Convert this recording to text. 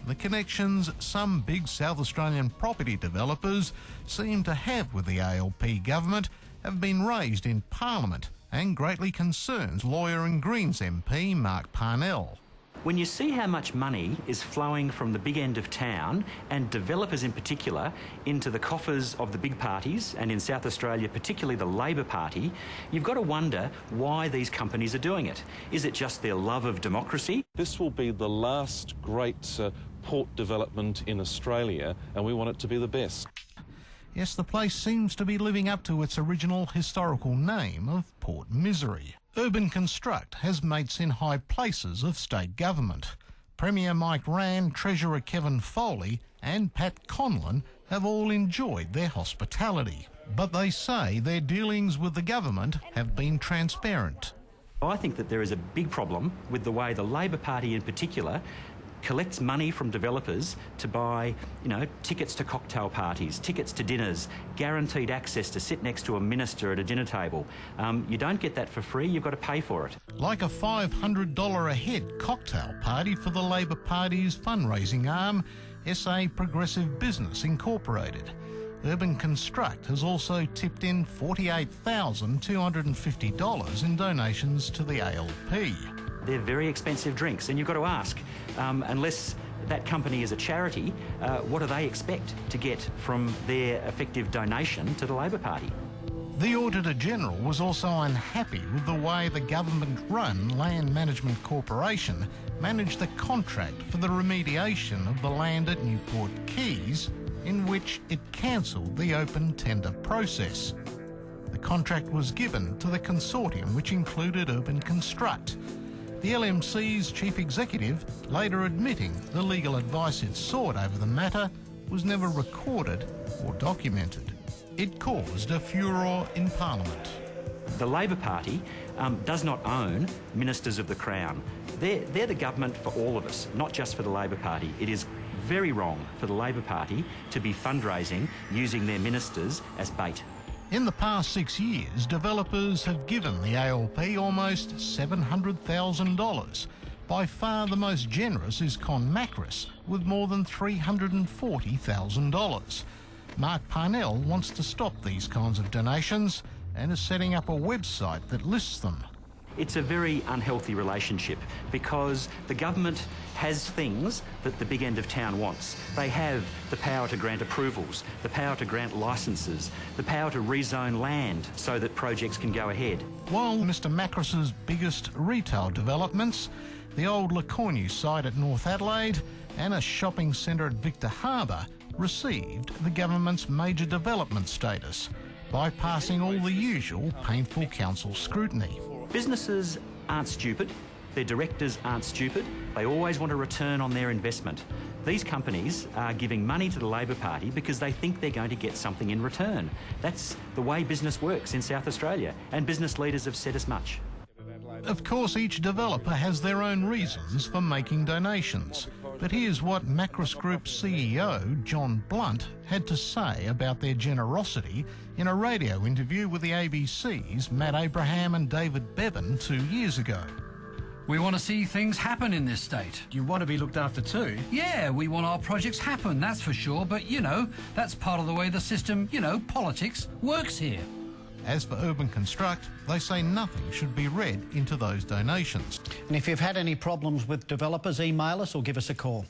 the connections some big South Australian property developers seem to have with the ALP government have been raised in Parliament and greatly concerns lawyer and Greens MP Mark Parnell. When you see how much money is flowing from the big end of town, and developers in particular, into the coffers of the big parties, and in South Australia particularly the Labor Party, you've got to wonder why these companies are doing it. Is it just their love of democracy? This will be the last great port development in Australia, and we want it to be the best. Yes, the place seems to be living up to its original historical name of Port Misery. Urban Construct has mates in high places of state government. Premier Mike Rann, Treasurer Kevin Foley and Pat Conlon have all enjoyed their hospitality. But they say their dealings with the government have been transparent. I think that there is a big problem with the way the Labor Party in particular collects money from developers to buy, tickets to cocktail parties, tickets to dinners, guaranteed access to sit next to a minister at a dinner table. You don't get that for free, you've got to pay for it. Like a $500 a head cocktail party for the Labor Party's fundraising arm, SA Progressive Business Incorporated. Urban Construct has also tipped in $48,250 in donations to the ALP. They're very expensive drinks, and you've got to ask, unless that company is a charity, what do they expect to get from their effective donation to the Labor Party? The Auditor-General was also unhappy with the way the government-run Land Management Corporation managed the contract for the remediation of the land at Newport Quays, in which it cancelled the open tender process. The contract was given to the consortium, which included Urban Construct. The LMC's chief executive later admitting the legal advice it sought over the matter was never recorded or documented. It caused a furore in Parliament. The Labor Party does not own ministers of the Crown. They're the government for all of us, not just for the Labor Party. It is very wrong for the Labor Party to be fundraising using their ministers as bait. In the past 6 years, developers have given the ALP almost $700,000. By far the most generous is Con Macris, with more than $340,000. Mark Parnell wants to stop these kinds of donations and is setting up a website that lists them. It's a very unhealthy relationship because the government has things that the big end of town wants. They have the power to grant approvals, the power to grant licences, the power to rezone land so that projects can go ahead. While Mr Macris's biggest retail developments, the old Lacornu site at North Adelaide and a shopping centre at Victor Harbour, received the government's major development status, bypassing all the usual painful council scrutiny. Businesses aren't stupid, their directors aren't stupid, they always want a return on their investment. These companies are giving money to the Labor Party because they think they're going to get something in return. That's the way business works in South Australia, and business leaders have said as much. Of course, each developer has their own reasons for making donations, but here's what Macris Group CEO John Blunt had to say about their generosity in a radio interview with the ABC's Matt Abraham and David Bevan 2 years ago. We want to see things happen in this state. You want to be looked after too? Yeah, we want our projects happen, that's for sure, but that's part of the way the system, politics, works here. As for Urban Construct, they say nothing should be read into those donations. And if you've had any problems with developers, email us or give us a call.